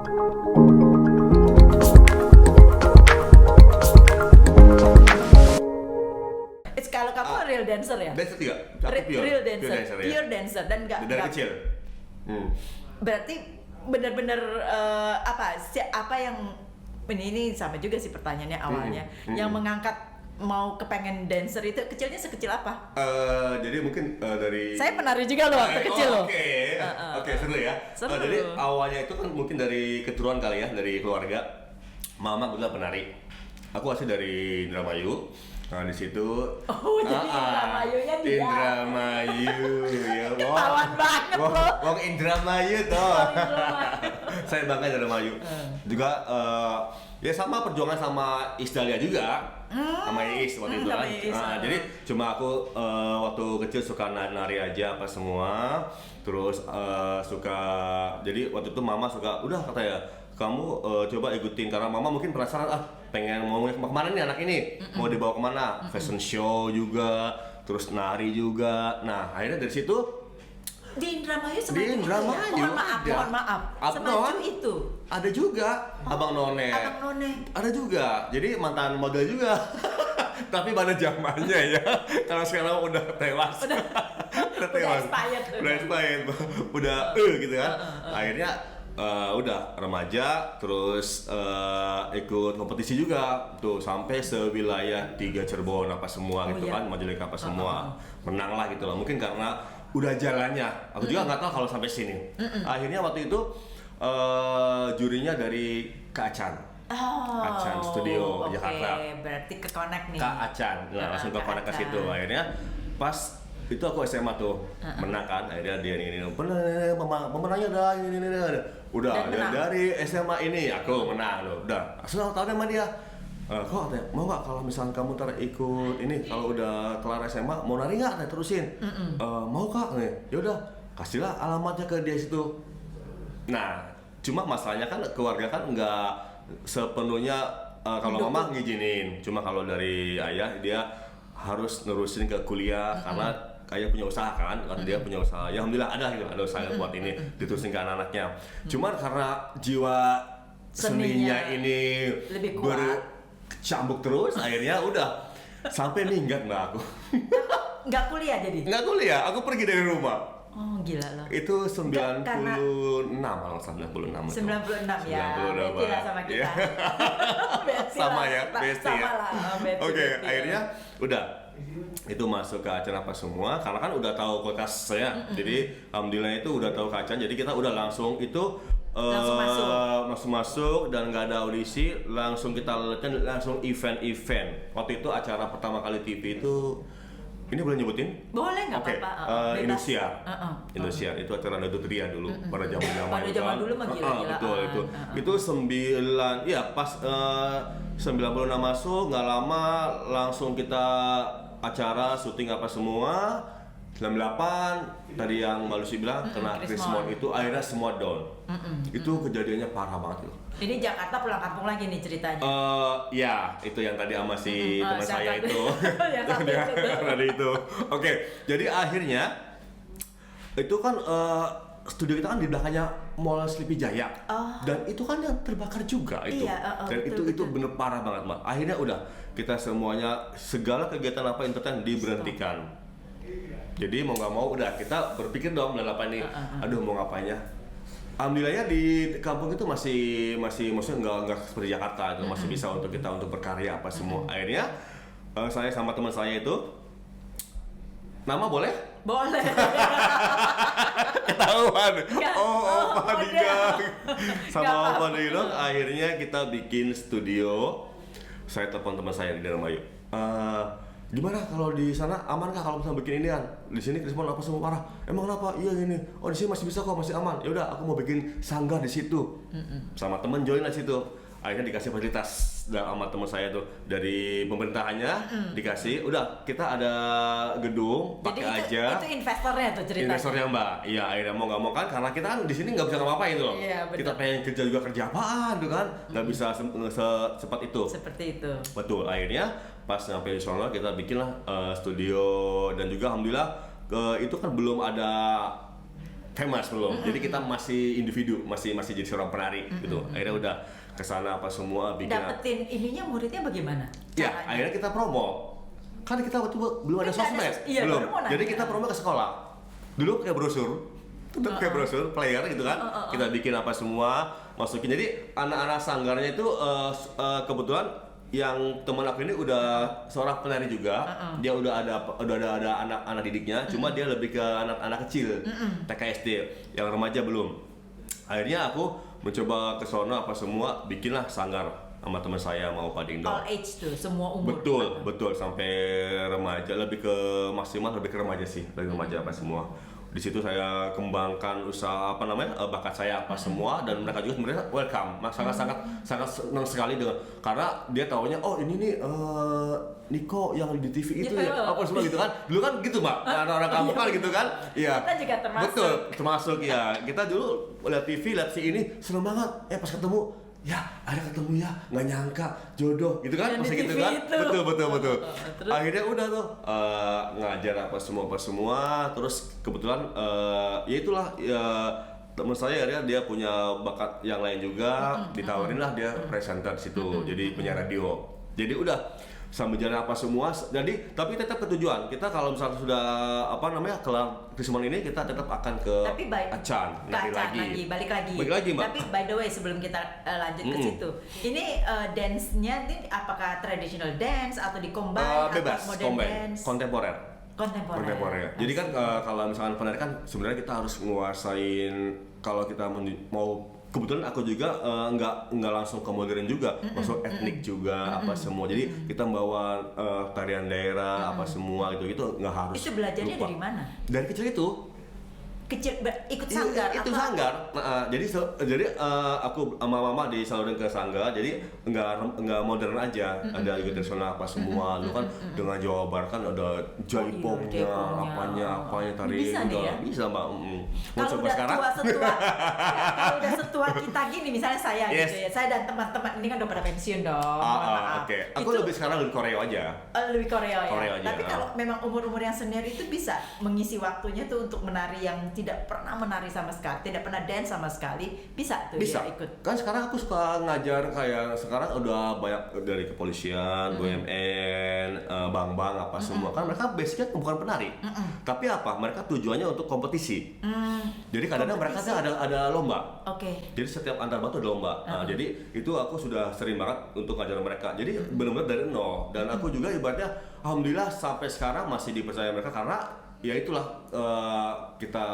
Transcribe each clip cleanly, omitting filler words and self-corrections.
Kalau kamu real dancer ya? Dancer juga. Aku Real dancer, ya. pure dancer dan nggak Dari kecil. Berarti benar-benar apa yang ini sama juga sih pertanyaannya awalnya yang mengangkat mau kepengen dancer itu kecilnya sekecil apa? Jadi mungkin dari saya penari juga loh waktu kecil loh. Oke, seru ya. Seru. Jadi awalnya itu kan mungkin dari keturunan kali ya, dari keluarga. Mama gue penari. Aku asli dari Indramayu. Nah di situ. Oh jadi Indramayunya dia. Indramayu ya. Ketahuan banget loh. Wong Indramayu toh. Saya bangga Indramayu. Juga ya sama perjuangan sama Isdalia juga. Sama Iis waktu itu kan. Jadi cuma aku waktu kecil suka nari aja apa semua. Terus suka, jadi waktu itu mama suka, udah katanya kamu coba ikutin, karena mama mungkin penasaran pengen mau kemana nih anak ini, mau dibawa kemana, fashion show juga, terus nari juga. Nah akhirnya dari situ di Indramayu di Indramayu ya? Mohon maaf semaju itu ada juga abang none ada juga, jadi mantan model juga tapi pada zamannya ya, karena sekarang udah tewas udah expired gitu kan. Akhirnya udah remaja, terus ikut kompetisi juga tuh sampai sewilayah 3 Cirebon apa semua gitu kan, Majalengka apa semua menang lah gitu loh. Mungkin karena udah jalannya, aku juga nggak tahu kalau sampai sini. Akhirnya waktu itu jurinya dari Kak Acan. Acan Studio Jakarta. Berarti ke connect nih. Kak Acan, langsung ke connect ke situ. Akhirnya pas itu aku SMA tuh menang kan, akhirnya dia ini pemenangnya dah ini udah dari SMA ini aku menang loh, udah langsung tahu sama dia. Kok mau nggak kalau misalnya kamu ntar ikut ini, kalau udah kelar SMA mau nari nggak terusin? Mau Kak nih, yaudah kasihlah alamatnya ke dia situ. Nah cuma masalahnya kan keluarga kan nggak sepenuhnya kalau mama ngizinin, cuma kalau dari ayah dia harus nerusin ke kuliah karena kayak punya usaha kan dia punya usaha, ya alhamdulillah ada gitu, ada usaha buat ini diterusin ke anak-anaknya. Cuman karena jiwa seninya ini lebih kuat, bercambuk terus, akhirnya udah sampai minggat mbak aku. Nggak kuliah jadi? Nggak kuliah, aku pergi dari rumah. Oh gila loh. Itu 96 kalau 96 ya. Beti lah sama kita. Sama ya, besti ya. Oke, ya. akhirnya udah itu masuk ke Acan apa semua, karena kan udah tahu kulkas saya. Jadi alhamdulillah itu udah tahu ke Acan, jadi kita udah langsung itu langsung masuk dan nggak ada audisi, langsung kita langsung event. Waktu itu acara pertama kali TV itu, ini boleh nyebutin? Boleh, nggak apa-apa. Indosiar itu acara Dangdut Ria dulu pada zaman dulu mah gila-gilaan. Betul itu 9 ya pas 96 masuk, nggak lama langsung kita acara syuting apa semua. 98 tadi yang Mbak Lucy bilang kena Krismon itu akhirnya semua down. Itu kejadiannya parah banget loh. Ini Jakarta pulang kampung lagi nih ceritanya. Ya itu yang tadi sama si teman saya itu. Yang tadi itu. Oke, jadi akhirnya itu kan studio kita kan di belakangnya Mall Sleepy Jaya. Dan itu kan yang terbakar juga itu. Dan itu bener parah banget, Mbak. Akhirnya udah kita semuanya segala kegiatan apa entertain diberhentikan. Jadi mau nggak mau udah kita berpikir dong dalam apa nih, aduh mau ngapainnya. Alhamdulillahnya di kampung itu masih maksudnya nggak seperti Jakarta itu, masih bisa untuk kita untuk berkarya apa semua. Akhirnya saya sama teman saya itu, nama boleh? Boleh. Ketahuan. Pak Digang. Sama Pak Digang. Apa-apa. Akhirnya kita bikin studio. Saya telepon teman saya di Indramayu. Gimana kalau di sana aman kah kalau misalnya bikin ini kan? Di sini Krismon apa semua parah. Emang kenapa? Iya gini. Oh di sini masih bisa kok, masih aman. Ya udah aku mau bikin sanggar di situ. Sama temen join di situ. Akhirnya dikasih fasilitas sama teman saya tuh dari pemerintahannya dikasih. Udah kita ada gedung pakai aja. Itu investornya tuh ceritanya. Investornya Mbak. Iya akhirnya mau nggak mau kan karena kita kan di sini nggak bisa ngapa-ngapain tuh. Iya, kita pengen kerja juga kerja apaan tuh kan? Nggak bisa secepat itu. Seperti itu. Betul. Akhirnya pas sampai di sana kita bikinlah studio dan juga alhamdulillah itu kan belum ada famous belum. Jadi kita masih individu, masih jadi seorang penari gitu. Akhirnya udah kesana apa semua bikin. Dapetin ininya muridnya bagaimana? Ya, Caranya? akhirnya kita promo. Kan kita waktu itu belum ada Kan nggak ada sosmed, iya, belum. baru mau nanya. Jadi kita promo ke sekolah. Dulu pakai brosur, tetap pakai brosur, player gitu kan. Kita bikin apa semua, masukin. Jadi anak-anak sanggarnya itu kebetulan yang teman aku ini udah seorang penari juga. Dia udah ada anak-anak didiknya, cuma dia lebih ke anak-anak kecil, TK SD, yang remaja belum. Akhirnya aku mencoba ke sono apa semua, bikinlah sanggar sama teman saya mau Padindo. All age tuh, semua umur. Betul sampai remaja, lebih ke maksimal lebih ke remaja sih, lebih remaja apa semua. Di situ saya kembangkan usaha apa namanya bakat saya apa semua, dan mereka juga sebenarnya welcome, sangat senang sekali dengan, karena dia taunya oh ini nih Niko yang di TV itu ya apa semua gitu kan. Dulu kan gitu Mbak, orang-orang kampung kan gitu kan. Iya. Kita juga termasuk. Betul, termasuk ya. Kita dulu lihat TV, lihat si ini seneng banget. Pas ketemu ya ada ketemu ya, nggak nyangka jodoh gitu kan, Yang masa di gitu TV kan. itu. Betul. Terus? Akhirnya udah tuh ngajar apa semua, terus kebetulan ya itulah ya, teman saya akhirnya dia punya bakat yang lain juga, ditawarin lah dia presenter di situ, jadi penyiar radio. Jadi udah sambil jalan apa semua, jadi tapi tetap ke tujuan. Kita kalau misalnya sudah apa namanya kelar Krismon ini, kita tetap akan ke Acan, balik lagi. Mbak. Tapi by the way sebelum kita lanjut ke situ, ini dance-nya ini apakah traditional dance atau di-combine bebas, atau modern dance? Kontemporer. Jadi kan kalau misalkan penari kan sebenarnya kita harus menguasain, kalau kita mau, kebetulan aku juga nggak langsung ke modern juga, masuk etnik juga apa semua. Jadi kita membawa tarian daerah apa semua gitu nggak harus. Itu belajarnya lupa. dari mana? Dari kecil itu. Ikut sanggar itu sanggar. Jadi aku sama mama disalurin ke sanggar, jadi nggak modern aja, ada juga tradisional apa semua. Lu kan dengan Jawa Barat kan ada jaipongnya, apanya tari, bisa nih ya? bisa Mbak. Kalau udah kalau udah setua kita gini, misalnya saya gitu ya, saya dan teman-teman ini kan udah pada pensiun dong. Oke. Aku sekarang lebih koreo aja. Lebih koreo Koreo ya. aja. Tapi kalau memang umur-umur yang senior itu bisa mengisi waktunya tuh untuk menari yang tidak pernah menari sama sekali, tidak pernah dance sama sekali, bisa tuh bisa. dia ikut. Kan sekarang aku suka ngajar, kayak sekarang udah banyak dari kepolisian, BUMN, bank-bank apa semua. Kan mereka basicnya bukan penari. Tapi apa? Mereka tujuannya untuk kompetisi. Jadi kadang-kadang mereka ada lomba. Oke. Jadi setiap antar batu ada lomba. Nah, jadi itu aku sudah sering banget untuk ngajar mereka. Jadi benar-benar dari nol. Dan aku juga ibaratnya alhamdulillah sampai sekarang masih dipercaya mereka, karena ya itulah kita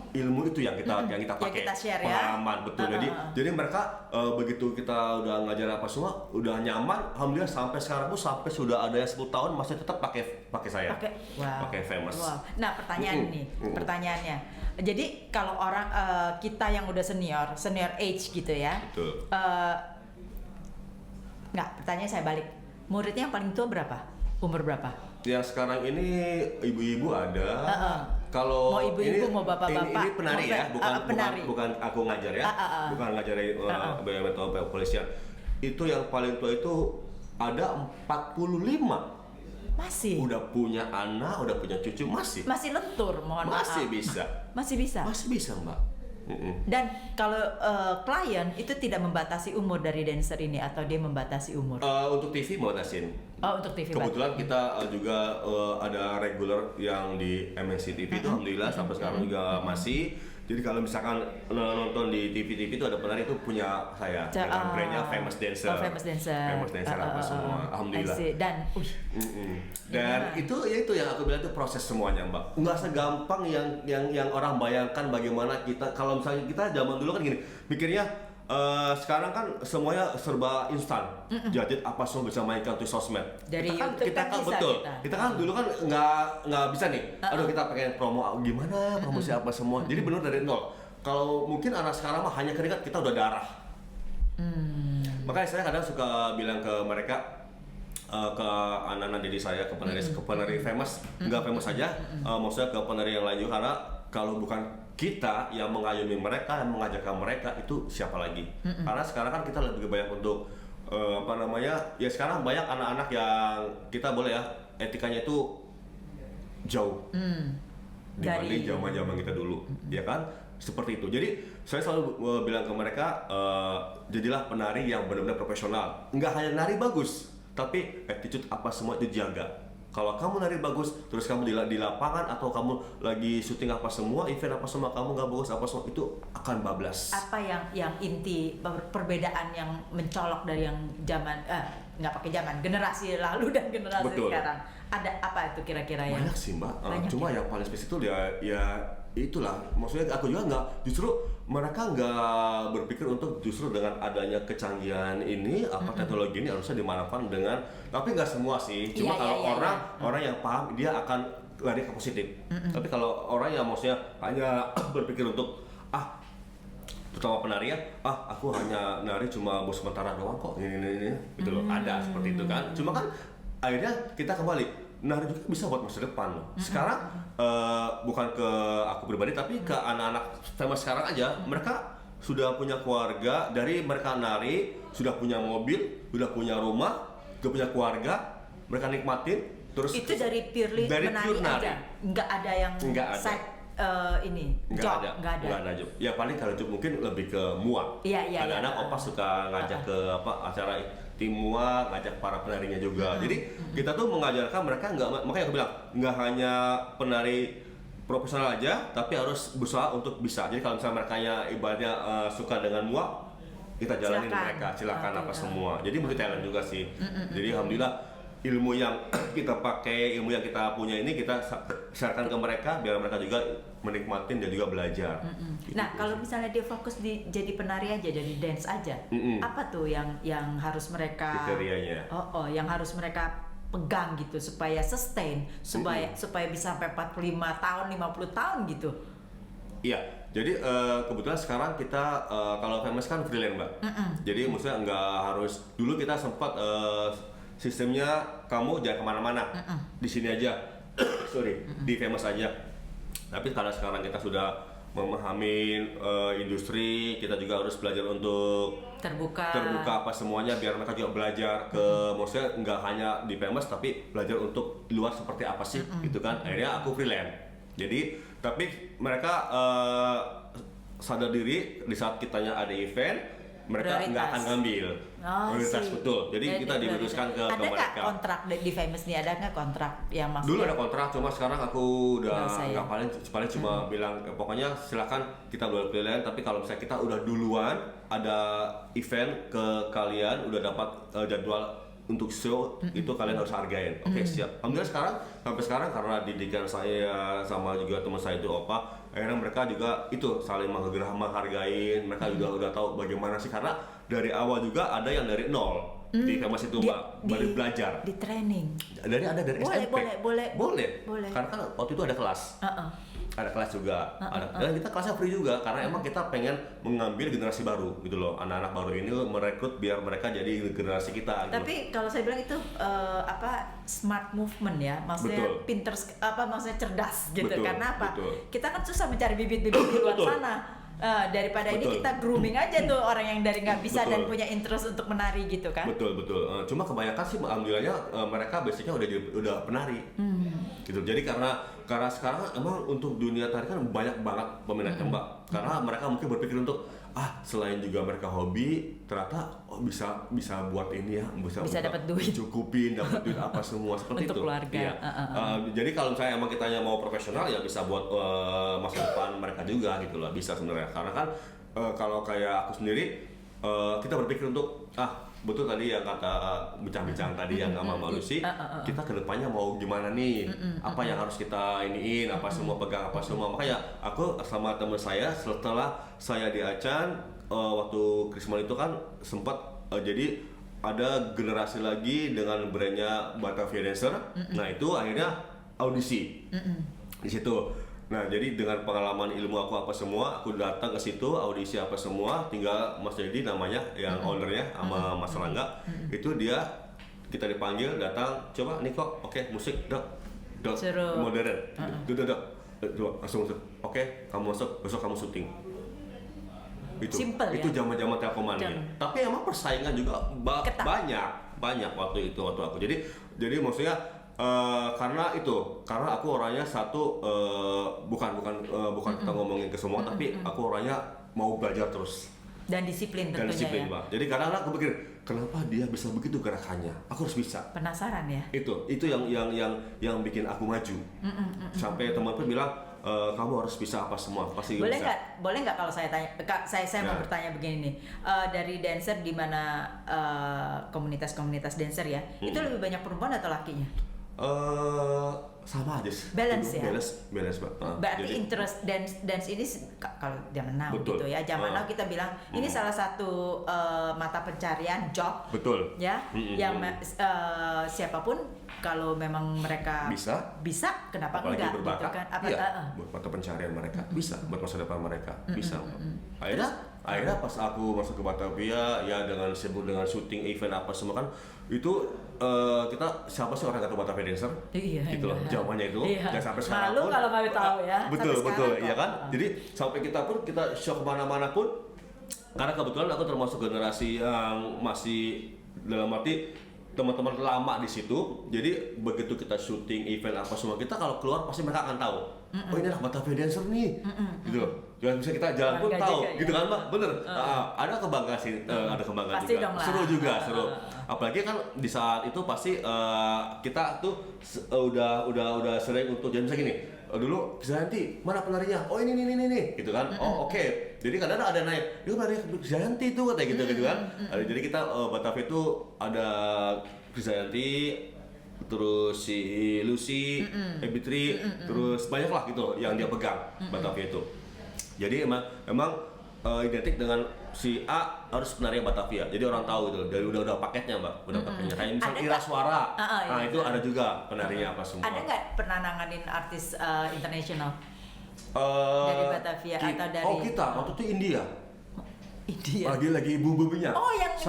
ilmu itu yang kita pakai, kita share, pengalaman betul. Jadi mereka begitu kita udah ngajar apa semua udah nyaman, alhamdulillah sampai sekarang pun, sampai sudah ada yang 10 tahun masih tetap pakai saya. Pakai famous. Wow. Nah, pertanyaannya. Jadi kalau orang kita yang udah senior age gitu ya. Betul. Pertanyaan saya balik. Muridnya yang paling tua berapa? Umur berapa? Yang sekarang ini ibu-ibu ada. Kalau mau ibu-ibu mau bapak-bapak. Ini penari ya, penari. bukan aku ngajar ya. Bukan ngajar BUMN atau kepolisian. Itu yang paling tua itu ada 45. Masih. Udah punya anak, udah punya cucu, masih. Masih lentur, mohon maaf. Masih bisa. Masih bisa. Masih bisa, Mbak. Dan kalau klien itu tidak membatasi umur dari dancer ini, atau dia membatasi umur? Untuk TV membatasin. Untuk TV. Kebetulan kita juga ada regular yang di MNC TV itu, alhamdulillah sampai sekarang juga masih. Jadi kalau misalkan nonton di TV itu ada penari itu punya saya, dengan brandnya Famous Dancer. Famous Dancer. Famous Dancer apa semua, alhamdulillah. Dan itu yang aku bilang itu proses semuanya, Mbak. Nggak segampang yang orang bayangkan. Bagaimana kita, kalau misalnya kita zaman dulu kan gini, mikirnya sekarang kan semuanya serba instan. Jadi apa semua bisa mainkan tuh sosmed. Dari kita kan betul. Kita kan dulu kan nggak bisa nih. Aduh, kita pengen promo gimana, promosi apa semua. Jadi benar dari nol. Kalau mungkin anak sekarang mah hanya keringat, kita udah darah. Makanya saya kadang suka bilang ke mereka, ke anak-anak didik saya, ke penari famous, nggak famous saja, maksudnya ke penari yang lain juga, karena kalau bukan kita yang mengayomi mereka, yang mengajarkan mereka, itu siapa lagi? Karena sekarang kan kita lebih banyak untuk ya sekarang banyak anak-anak yang kita boleh ya etikanya itu jauh. dibanding zaman-zaman kita dulu, ya kan? Seperti itu. Jadi saya selalu bilang ke mereka, jadilah penari yang benar-benar profesional. Nggak hanya nari bagus, tapi attitude apa semua itu jaga. Kalau kamu nari bagus, terus kamu di lapangan atau kamu lagi syuting apa semua, event apa semua, kamu nggak bagus apa semua, itu akan bablas. Apa yang inti perbedaan yang mencolok dari yang zaman nggak pakai zaman, generasi lalu dan generasi Betul. sekarang? Ada apa itu kira-kira yang Banyak sih mbak, banyak cuma yang paling spesifik itu ya itulah, maksudnya aku juga nggak, justru mereka nggak berpikir untuk justru dengan adanya kecanggihan ini teknologi ini harusnya dimanfaatkan dengan, tapi nggak semua sih, cuma kalau orang yang paham dia akan lari ke positif. Tapi kalau orang yang maksudnya hanya berpikir untuk terutama penari ya, aku hanya nari cuma buat sementara doang kok, ini gitu loh, ada seperti itu kan, cuma kan akhirnya kita kembali nari juga bisa buat masa depan loh. Sekarang bukan ke aku pribadi tapi ke anak-anak famous sekarang aja, mereka sudah punya keluarga dari mereka nari, sudah punya mobil, sudah punya rumah, sudah punya keluarga, mereka nikmatin. Terus itu dari purely menari aja, nggak ada yang side ini job, nggak ada job. Ya paling kalau job mungkin lebih ke muak. Kadang-kadang opa suka ngajak ke acara tim muak, ngajak para penarinya juga. Jadi kita tuh mengajarkan mereka makanya aku bilang nggak hanya penari profesional aja, tapi harus berusaha untuk bisa. Jadi kalau misalnya mereka ibaratnya suka dengan muak, kita jalanin mereka, silakan apa semua. Jadi multi talent juga sih. Jadi alhamdulillah ilmu yang kita pakai, ilmu yang kita punya ini kita sharekan ke mereka biar mereka juga menikmatin dan juga belajar. Gitu. Nah, kalau misalnya dia fokus jadi penari aja, jadi dance aja, apa tuh yang harus mereka kriterianya? Yang harus mereka pegang gitu supaya sustain, supaya bisa sampai 45 tahun, 50 tahun gitu. Iya, jadi kebetulan sekarang kita kalau famous kan freelance mbak. Jadi maksudnya nggak harus, dulu kita sempat sistemnya kamu jangan kemana-mana, di sini aja, di famous aja. Tapi karena sekarang kita sudah memahami industri, kita juga harus belajar untuk terbuka apa semuanya biar mereka juga belajar ke, maksudnya nggak hanya di famous tapi belajar untuk luar seperti apa sih, gitu kan. Akhirnya aku freelance. Jadi tapi mereka sadar diri di saat kitanya ada event, mereka nggak akan ngambil prioritas, betul. Jadi kita diputuskan ke mereka. Ada nggak kontrak di famous nih? Ada nggak kontrak yang maksudnya? Dulu ada kontrak, cuma sekarang aku udah nggak, paling cuma bilang pokoknya silakan kita boleh freelance, tapi kalau misalnya kita udah duluan ada event ke kalian, udah dapat jadwal untuk show, itu kalian harus hargain. Oke, siap. Alhamdulillah sampai sekarang karena didikan saya sama juga teman saya itu opa, akhirnya mereka juga itu saling menghargain. Mereka juga udah tahu bagaimana sih, karena dari awal juga ada yang dari nol di famous itu mbak, baru belajar di training. Dari SMP. Boleh. Karena kan waktu itu ada kelas. Ada kelas juga, dan kita kelasnya free juga karena emang kita pengen mengambil generasi baru gitu loh, anak-anak baru ini merekrut biar mereka jadi generasi kita. Gitu. Tapi kalau saya bilang itu smart movement ya, maksudnya pinter, maksudnya cerdas gitu. Karena apa? Kita kan susah mencari bibit-bibit di luar sana. Daripada ini kita grooming aja tuh orang yang dari nggak bisa dan punya interest untuk menari gitu kan. Betul. Cuma kebanyakan sih alhamdulillahnya mereka basicnya udah penari. Gitu. Jadi karena sekarang emang untuk dunia tari kan banyak banget peminatnya mbak. Karena mereka mungkin berpikir untuk selain juga mereka hobi, ternyata bisa buat ini ya, bisa dapat duit, cukupin, dapat duit apa semua seperti untuk itu. Keluarga. Iya. Jadi kalau misalnya emang kitanya mau profesional ya bisa buat masa depan mereka juga gitu loh, bisa sebenarnya. Karena kan kalau kayak aku sendiri kita berpikir untuk betul tadi yang kata bincang-bincang tadi yang sama Lucy, kita kedepannya mau gimana nih, apa yang harus kita iniin, apa semua pegang apa semua. Makanya aku sama teman saya setelah saya di Acan waktu Krismon itu kan sempat jadi ada generasi lagi dengan brandnya Batavia Dancer. Nah itu akhirnya audisi di situ. Nah jadi dengan pengalaman ilmu aku apa semua, aku datang ke situ audisi apa semua, tinggal Mas Dedi namanya yang ownernya sama Mas Rangga, itu dia kita dipanggil datang, coba nih kok, oke musik dok modern, dok langsung masuk, oke kamu masuk, besok kamu syuting. Simple, itu ya? zaman Telkomania. Tapi emang persaingan juga banyak waktu aku. Jadi maksudnya karena aku orangnya satu bukan kita ngomongin ke semua, tapi aku orangnya mau belajar terus. Dan disiplin tentunya. Dan disiplin, ya. Mbak. Jadi kadang aku pikir kenapa dia bisa begitu gerakannya? Aku harus bisa. Penasaran ya. Itu yang bikin aku maju. Sampai teman pun bilang kamu harus bisa apa semua, pasti Boleh bisa. nggak kalau saya tanya, saya mau bertanya begini nih, dari dancer di mana komunitas dancer ya, itu lebih banyak perempuan atau lakinya? Sama aja sih. Balance ya? Balance, Mbak. Berarti Jadi, interest dance ini kalau zaman now Betul. gitu ya, zaman now kita bilang ini salah satu mata pencarian job. Betul. Ya, yang siapapun kalau memang mereka bisa kenapa apalagi enggak berbakat, gitu kan? buat mata pencarian mereka bisa, buat masa depan mereka bisa. Akhirnya pas aku masuk ke Batavia ya dengan sibuk dengan syuting event apa semua kan itu kita siapa sih orang kata Batavia dancer? Iya, gitu loh jawabannya itu. Dan sampai sekarang malu pun kalau mau tahu ya. Betul sekarang iya kan. Jadi sampai kita show kemana-mana pun karena kebetulan aku termasuk generasi yang masih dalam arti teman-teman lama di situ, jadi begitu kita syuting event apa semua kita kalau keluar pasti mereka akan tahu, oh ini anak Batavia dancer nih, gitu loh. Jangan bisa kita jalan pun tahu, juga, gitu ya? kan Mbak, bener. Ada kebanggaan sih, ada kebanggaan Pasti juga, dong lah. seru juga, seru. Apalagi kan di saat itu pasti kita tuh udah sering untuk jadi misalnya gini. Dulu Krisdayanti, mana penarinya? Oh ini, gitu kan? Oh oke. Jadi kadang ada naik, itu penari Krisdayanti tuh kayak gitu kan? Jadi kita Batavia itu ada Krisdayanti, terus si Lucy, Ebitri, terus banyak lah gitu yang dia pegang Batavia itu. Jadi emang identik dengan si A harus penari yang Batavia. Jadi orang tahu gitu. Dari udah paketnya, Mbak. Udah paketnya. Kayak misalnya Ira Suara. Nah, itu ada juga penarinya apa semua. Ada nggak pernah nanganin artis internasional Eh, dari Batavia atau dari? Oh, kita waktu itu India. India. Lagi ibu-ibunya. Oh, yang di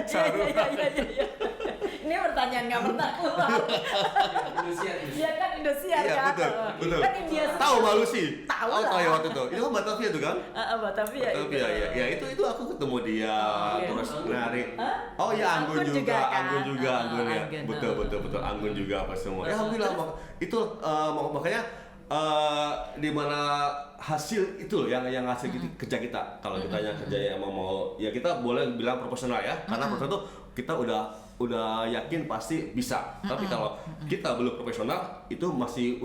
Shahrukh Khan. Iya. Ini pertanyaan nggak pernah keluar. Iya kan Indosiar Iya, kan. betul. Kan India. Tahu Mbak Lucy? Tahu Oh, lah. tahu ya waktu itu. Itu kan Batavia tuh kan? Batavia. Batavia ya. Ya itu aku ketemu dia terus nari. Oh ya Anggun Anggun juga, juga kan? Anggun juga, Anggun ya. Anggun. Betul Anggun juga apa semua. Ya alhamdulillah itu makanya di mana hasil itu loh yang hasil kerja kita. Kalau kita yang kerja yang mau ya kita boleh bilang profesional ya. Karena profesional tuh kita udah yakin pasti bisa. Tapi kalau kita belum profesional itu masih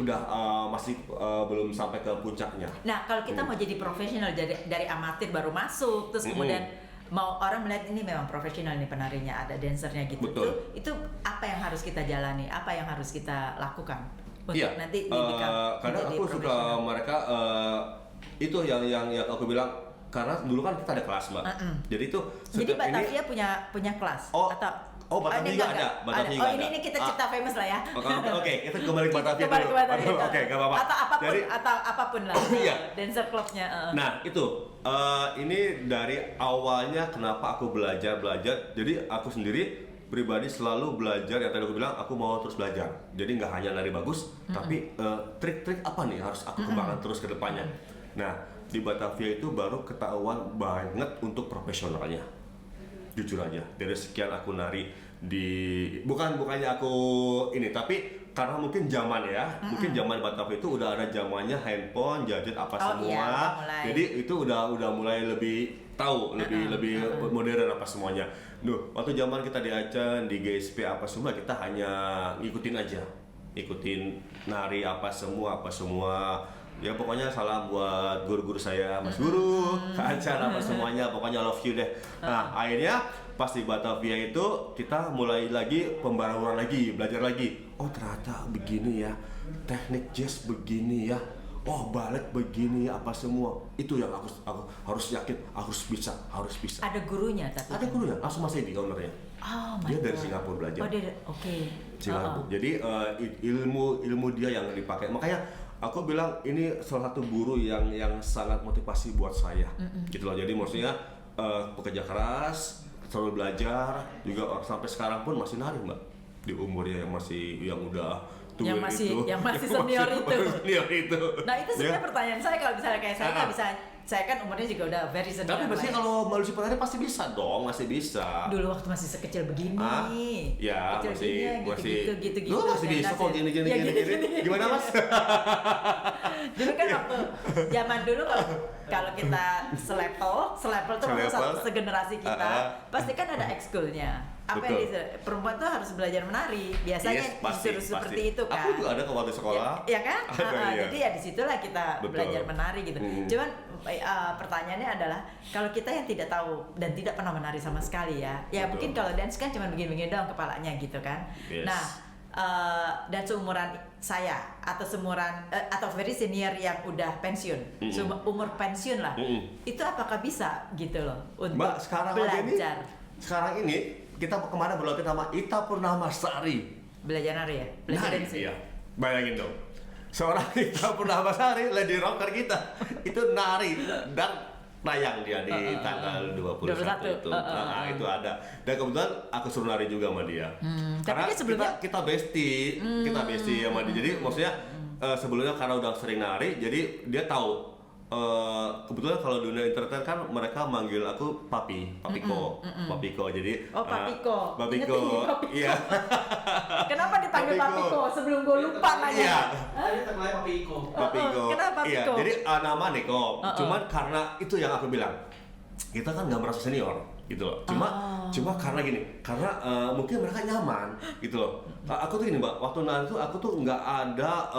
belum sampai ke puncaknya. Nah, kalau kita mau jadi profesional dari amatir baru masuk terus kemudian mau orang melihat ini memang profesional nih penarinya, ada dancernya gitu. Betul. Itu apa yang harus kita jalani? Apa yang harus kita lakukan untuk Iya, nanti karena aku suka mereka itu yang aku bilang karena dulu kan kita ada kelas Mbak. Jadi itu Jadi Batavia punya kelas Oh, Batavia juga ada. Batavia juga ada. Ini kita cerita famous lah ya. Oke, kita kembali ke Batavia Kembali dulu. ke Batavia. Oke, nggak apa-apa. Atau apapun lah. Iya. Dancer clubnya. Nah itu ini dari awalnya kenapa aku belajar. Jadi aku sendiri pribadi selalu belajar. Yang tadi aku bilang aku mau terus belajar. Jadi nggak hanya nari bagus, tapi trik-trik apa nih harus aku kembangkan terus ke depannya. Nah di Batavia itu baru ketahuan banget untuk profesionalnya. Jujur aja dari sekian aku nari bukannya aku ini tapi karena mungkin zaman ya mungkin zaman Batavia itu udah ada zamannya handphone gadget apa semua jadi itu udah mulai lebih tahu lebih modern apa semuanya. Waktu zaman kita di Aceh di GSP apa semua kita hanya ngikutin nari apa semua ya pokoknya salam buat guru-guru saya Mas Guru Kak Acan apa semuanya pokoknya love you deh. Nah akhirnya pas di Batavia itu kita mulai lagi pembaruan lagi belajar lagi. Oh ternyata begini ya teknik jazz begini ya. Oh balet begini apa semua itu yang aku harus yakin harus bisa. Ada gurunya tapi. Ada gurunya langsung Mas Edi ownernya. Oh, dia dari Singapura belajar. Oh dia oke. Singapura. Jadi ilmu dia yang dipakai makanya aku bilang ini salah satu guru yang sangat motivasi buat saya gitu loh. Jadi maksudnya pekerja keras selalu belajar juga sampai sekarang pun masih nari Mbak di umurnya yang udah tua yang masih senior itu. Senior itu. Nah itu sebenarnya pertanyaan saya kalau misalnya kayak saya nggak bisa saya kan umurnya juga udah very senior. Tapi pasti lah ya. kalau Mbak Lucy penari pasti bisa dong, masih bisa. Dulu waktu masih sekecil begini. Ya, kecil masih gini, gitu. Lu masih bisa kok gini. Gimana Mas? Dulu kan waktu zaman dulu kalau kita selevel tuh maksudnya segenerasi kita, pasti kan ada ekskulnya. Apa yang perempuan tuh harus belajar menari. Biasanya disuruh seperti itu kan. Aku juga ada ke waktu sekolah. Ya kan? Iya. Jadi ya disitulah kita belajar menari gitu. Cuman pertanyaannya adalah kalau kita yang tidak tahu dan tidak pernah menari sama sekali ya mungkin kalau dance kan cuma begini-begini doang kepalanya gitu kan. Yes. Nah, dan seumuran saya atau atau very senior yang udah pensiun, umur pensiun lah, itu apakah bisa gitu loh untuk Mbak, sekarang belajar? Sekarang ini kita kemana berlatih sama Ita Purnamasari. Belajar nari ya? Belajar Nari, dance. iya. Bayangin dong. Seorang Ita Purnamasari, lady rocker kita, itu nari dan tayang dia di tanggal 21 itu. Itu ada. Dan kebetulan aku suruh nari juga sama dia. Karena tapi sebelumnya kita bestie, sama dia. Jadi maksudnya sebelumnya karena udah sering nari, jadi dia tahu. Kebetulan kalau dunia internet kan mereka manggil aku Papiko. Jadi Papiko. Papiko. Iya. Kenapa dipanggil Papiko? Sebelum gue lupa nanya. Iya. Papiko. Kenapa Papiko? Iya, jadi nama Neko. Cuman karena itu yang aku bilang, kita kan nggak merasa senior gitu loh. Cuma karena gini, karena mungkin mereka nyaman gitu loh. Aku tuh gini Mbak, waktu nari tuh aku tuh nggak ada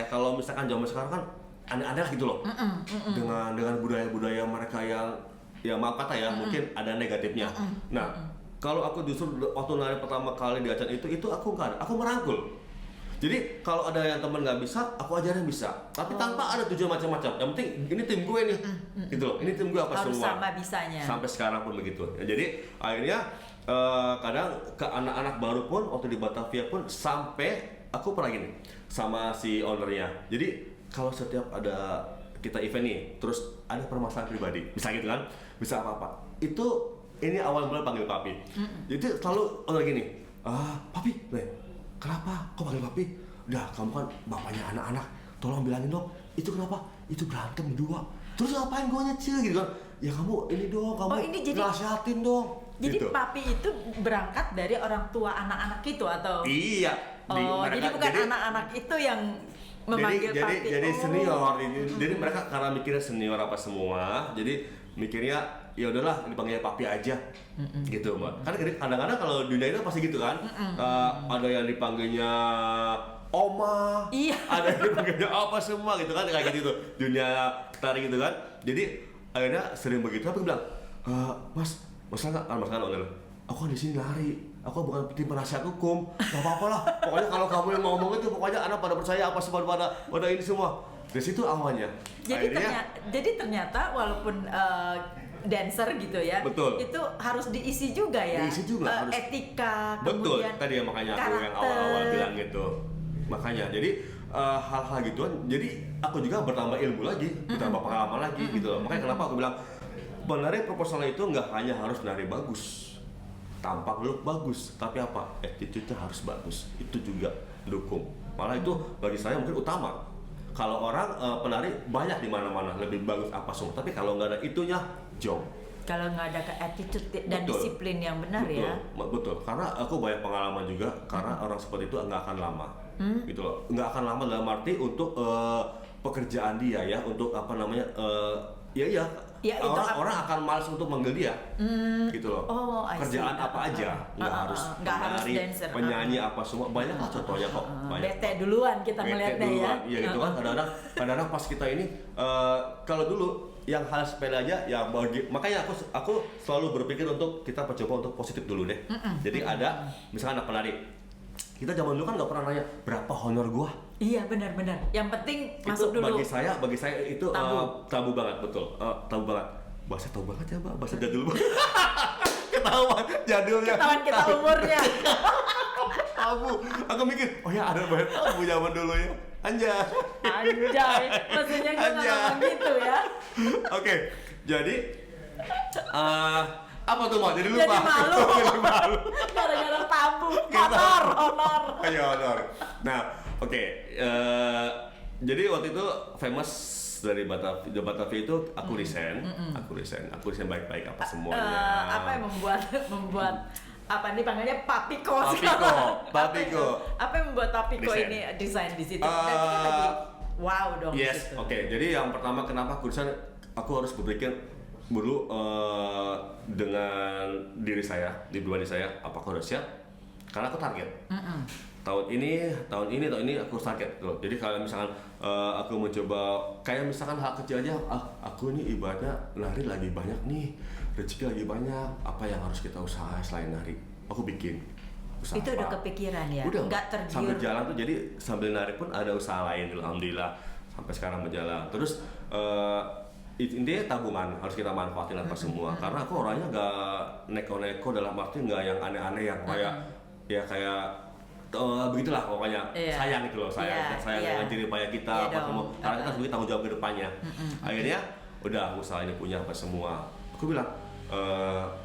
kalau misalkan zaman sekarang kan aneh-aneh gitu loh. Dengan budaya-budaya mereka yang mungkin ada negatifnya. Nah, kalau aku justru waktu nari pertama kali di acara itu aku nggak ada, aku merangkul. Jadi kalau ada yang teman nggak bisa, aku ajarin bisa. Tapi tanpa ada tujuan macam-macam. Yang penting ini tim gue nih, gitu loh. Ini tim gue apa harus semua. sama bisanya. Sampai sekarang pun begitu. Ya, jadi akhirnya kadang ke anak-anak baru pun waktu di Batavia pun sampai aku pernah gini sama si ownernya. Jadi kalau setiap ada kita event nih, terus ada permasalahan pribadi, bisa gitu kan, bisa apa-apa. Ini awal mulai panggil papi. Jadi selalu gini, papi, kenapa? Kok panggil papi? Udah, kamu kan bapaknya anak-anak, tolong bilangin dong, itu kenapa? Itu berantem berdua. Terus ngapain gue nyecil gitu kan? Ya kamu ini dong, kamu nasihatin dong. Jadi gitu. papi itu berangkat dari orang tua anak-anak itu atau? Iya. Jadi bukan anak-anak itu yang memanggil papi. Jadi senior. Jadi mereka karena mikirnya senior apa semua, jadi mikirnya ya udahlah dipanggil papi aja. Gitu, Mbak. Karena kadang-kadang kalau dunia itu pasti gitu kan. Ada yang dipanggilnya oma, ada yang dipanggilnya apa semua gitu kan, kayak gitu dunia tari gitu kan. Jadi akhirnya sering begitu. Tapi bilang, Mas kan owner, aku kan di sini lari, aku bukan tim penasihat hukum, nggak apa-apa lah. Pokoknya kalau kamu yang ngomong itu, pokoknya anak pada percaya apa semua pada ini semua. Dari situ awalnya. Jadi ternyata walaupun dancer gitu ya, betul. Itu harus diisi juga ya. Diisi juga harus. Etika, betul. Kemudian Tadi ya makanya aku yang awal-awal bilang gitu. Makanya jadi hal-hal gituan. Jadi aku juga bertambah ilmu lagi, bertambah pengalaman lagi gitu loh. Makanya kenapa aku bilang penari proporsional itu nggak hanya harus nari bagus, tampak look bagus, tapi apa? Attitude-nya harus bagus. Itu juga dukung. Malah itu bagi saya mungkin utama. Kalau orang penari banyak di mana-mana lebih bagus apa semua, tapi kalau nggak ada itunya, jong. Kalau nggak ada attitude dan disiplin yang benar ya. Betul. Karena aku banyak pengalaman juga, karena orang seperti itu nggak akan lama, gitu loh. Nggak akan lama dalam arti untuk pekerjaan dia ya, untuk apa namanya, orang akan malas untuk manggil dia, gitu loh. Kerjaan apa aja, nggak harus menari, dancer, penyanyi apa semua, banyak lah contohnya kok. Bete duluan kita melihatnya ya. Iya gitu kan, kadang-kadang pas kita ini, kalau dulu yang hal sepele aja, ya makanya aku selalu berpikir untuk kita coba untuk positif dulu deh. Jadi ada misalkan anak penari, kita zaman dulu kan nggak pernah nanya berapa honor gua. Iya benar-benar. Yang penting masuk dulu. Bagi saya itu tabu banget, betul. Tabu banget. Bahasa tabu banget ya, Mbak. Bahasa jadul banget. Ketahuan jadulnya. Ketahuan kita umurnya. Tabu. Aku mikir, oh ya ada banget tabu zaman dulu ya. Anjay. Maksudnya gue ngomong gitu ya. Oke, jadi apa tuh Mbak? Jadi lupa. Jadi malu. Gara-gara tabu. Honor. Ayo honor. Nah, oke. Jadi waktu itu famous dari Batavia itu aku resign, aku resign baik-baik apa semuanya. Apa yang membuat apa nih panggilnya Papiko? Papiko. Apa yang membuat Papiko Resign. ini desain di situ? Berarti kan lagi wow dong di Yes, situ. oke. Jadi yang pertama kenapa aku resign, aku harus berpikir dulu dengan diri saya, di pribadi saya, apakah udah siap? Karena aku target. Tahun ini aku target tuh. Jadi kalau misalkan aku mencoba kayak misalkan hal kecil aja, aku ini ibaratnya nari lagi banyak nih, rezeki lagi banyak, apa yang harus kita usaha selain nari? Aku bikin usaha. Itu udah kepikiran ya? Udah, nggak tergiur? sambil jalan tuh, jadi sambil nari pun ada usaha lain, alhamdulillah sampai sekarang berjalan. Terus intinya tabungan harus kita manfaatin apa semua, karena aku orangnya gak neko-neko dalam arti nggak yang aneh-aneh yang kayak ya kayak begitulah pokoknya. Sayang gitu loh, sayang dengan jerih payah kita apa semua, karena kita sebagai tanggung jawab ke depannya. Akhirnya udah usaha ini punya apa semua, aku bilang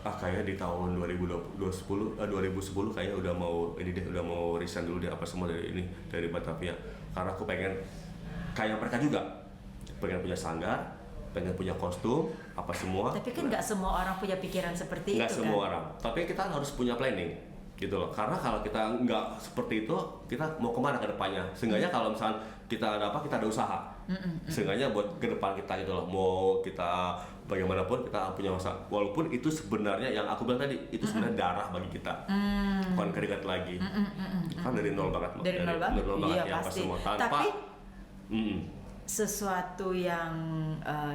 kayaknya di tahun 2010 kayaknya udah mau resign dulu deh apa semua dari Batavia, karena aku pengen kayak mereka juga, pengen punya sanggar, pengen punya kostum apa semua. Tapi kan nggak semua orang punya pikiran seperti Nggak itu semua kan? orang, tapi kita harus punya planning gitu loh, karena kalau kita nggak seperti itu, kita mau kemana ke depannya? Seenggaknya kalau misalnya kita ada apa, kita ada usaha, seenggaknya buat ke depan kita gitu loh, mau kita bagaimanapun kita punya usaha, walaupun itu sebenarnya yang aku bilang tadi, itu sebenarnya darah bagi kita, bukan keringat lagi, kan dari nol banget, Dari nol banget? Iya, ya, apa pasti. semua, tanpa Tapi sesuatu yang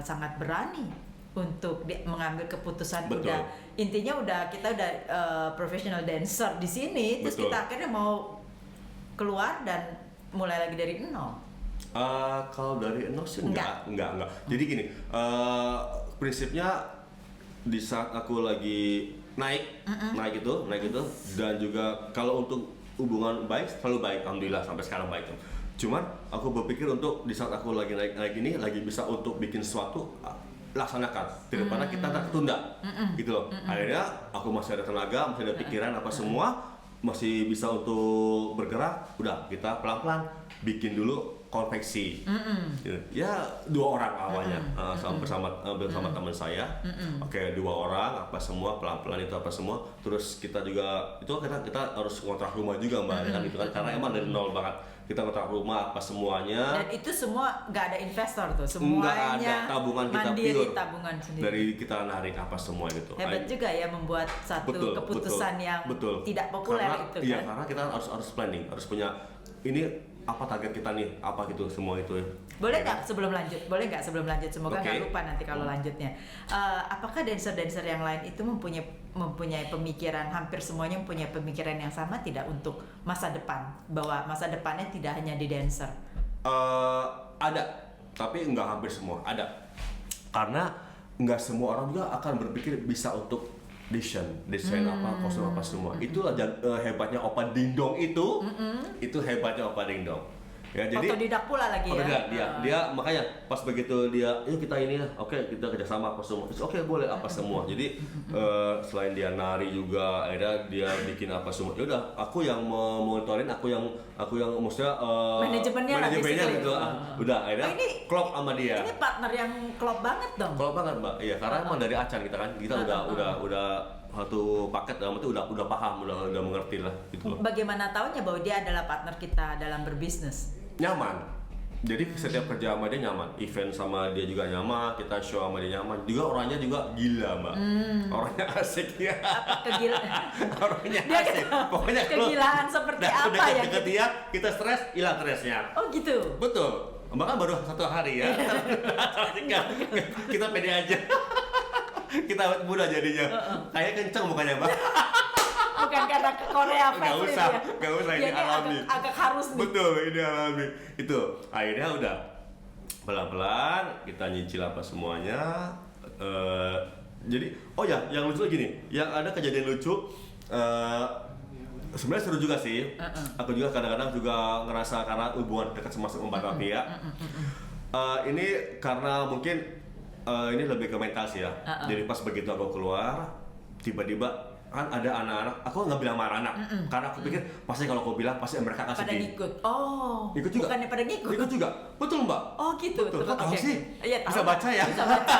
sangat berani untuk mengambil keputusan. Betul. Kita udah professional dancer di sini, terus Betul. kita akhirnya mau keluar dan mulai lagi dari nol. Kalau dari nol sih enggak. Jadi gini, prinsipnya di saat aku lagi naik itu, dan juga kalau untuk hubungan baik selalu baik, alhamdulillah sampai sekarang baik. Cuman aku berpikir untuk di saat aku lagi naik ini, lagi bisa untuk bikin sesuatu, laksanakan, daripada kita tertunda gitu loh. Akhirnya aku masih ada tenaga, masih ada pikiran apa semua, masih bisa untuk bergerak, udah kita pelan-pelan bikin dulu konveksi. Gitu. Ya 2 orang awalnya bersama teman saya. Oke, 2 orang apa semua, pelan-pelan itu apa semua. Terus kita juga itu kita harus ngontrak rumah juga Mbak, kan gitu kan, karena emang dari nol banget. Kita ngontrak rumah apa semuanya. Dan itu semua nggak ada investor tuh, Nggak semuanya ada, tabungan kita mandiri, pure. tabungan sendiri. Dari kita narik apa semua gitu. Hebat juga ya membuat satu keputusan yang tidak populer karena, itu kan. Iya, karena kita harus planning, harus punya ini apa target kita nih, apa gitu semua itu. Boleh nggak sebelum lanjut? Semoga nggak Oke. lupa nanti kalau lanjutnya. Apakah dancer-dancer yang lain itu mempunyai pemikiran, hampir semuanya mempunyai pemikiran yang sama tidak untuk masa depan, bahwa masa depannya tidak hanya di dancer? Ada, tapi nggak hampir semua ada, karena nggak semua orang juga akan berpikir bisa untuk desain apa, kostum apa semua. Itulah hebatnya Opa Dingdong itu. Itu hebatnya Opa Dingdong. Ya, jadi Otodidak pula lagi ya. Dia makanya pas begitu dia, yuk kita ini ya, oke kita kerjasama apa semua. Terus, oke boleh apa semua. Jadi selain dia nari juga, akhirnya dia bikin apa semua. Ya udah, aku yang monitorin, aku yang maksudnya Manajemennya gitu. Udah, akhirnya klop sama dia. Ini partner yang klop banget dong. Klop banget Mbak. Iya, karena emang dari Acan kita kan, kita udah satu paket, dalam itu udah paham, udah mengerti lah gitu loh. Bagaimana taunya bahwa dia adalah partner kita dalam berbisnis? Nyaman. Jadi setiap kerja sama dia nyaman, event sama dia juga nyaman, kita show sama dia nyaman. Juga orangnya juga gila Mbak. Orangnya asik ya. Orangnya Dia asik. Pokoknya kegilaan seperti apa ya? Deket dia, kita stres, hilang stresnya. Oh gitu. Betul. Bahkan baru 1 hari ya. Kita pede aja. Kita mudah jadinya. Kayak kenceng mukanya Mbak. Bukan karena ke Korea Nggak Fest usah, ya. nggak usah, ini Dia alami. agak harus nih. Betul, ini alami. Itu akhirnya udah pelan-pelan kita nyicil apa semuanya. Jadi, oh ya, yang lucu lagi nih, yang ada kejadian lucu. Sebenarnya seru juga sih. Aku juga kadang-kadang juga ngerasa karena hubungan dekat sama Batavia. Ini karena mungkin ini lebih ke mental sih ya. Jadi pas begitu aku keluar, tiba-tiba kan ada anak-anak, aku nggak bilang marah anak, karena aku pikir pasti kalau aku bilang pasti mereka akan Pada sedih. ngikut. Oh. Ikut juga. Bukannya pada ngikut. Ikut juga, betul mbak. Oh gitu. Betul. Kok tahu Oke, sih? oke. Iya, tahu. Bisa baca ya? Bisa baca.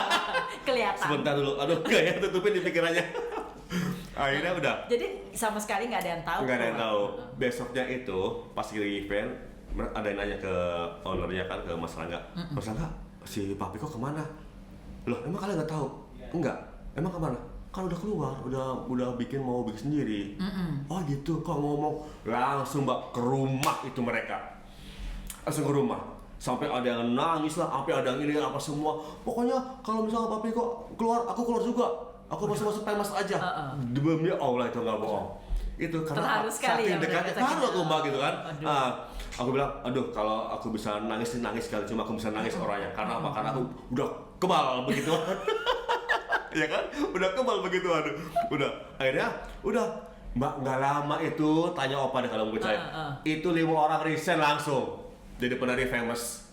Kelihatan. Sebentar dulu, aduh nggak ya, tutupin di pikirannya. Akhirnya udah. Jadi sama sekali nggak ada yang tahu. Nggak ada yang Pak. tahu. Besoknya itu pas di event, ada yang nanya ke ownernya kan, ke Mas Rangga. Mas Rangga, si Papi kok kemana? Loh, emang kalian nggak tahu? Enggak. Emang kemana? Kan udah keluar, udah mau bikin sendiri. Oh gitu, kok ngomong langsung mbak ke rumah itu mereka, langsung ke rumah. Sampai ada yang nangis lah, sampai ada yang ini apa semua. Pokoknya kalau misalnya Papi kok keluar, aku keluar juga. Aku masuk pemas aja. Demi Allah itu nggak bohong. Itu karena Terharu sekali saking ya, dekatnya, mereka terharu aku mbak gitu kan. Aduh. Aku bilang, aduh kalau aku bisa nangis sekali, cuma aku bisa nangis orangnya. Karena apa? Karena aku udah kebal begitu. Ya kan? Udah kebal begitu, aduh. Udah, akhirnya, udah. Mbak, nggak lama itu, tanya opa deh kalau mau percaya. Itu 5 orang resign langsung. Jadi penari famous.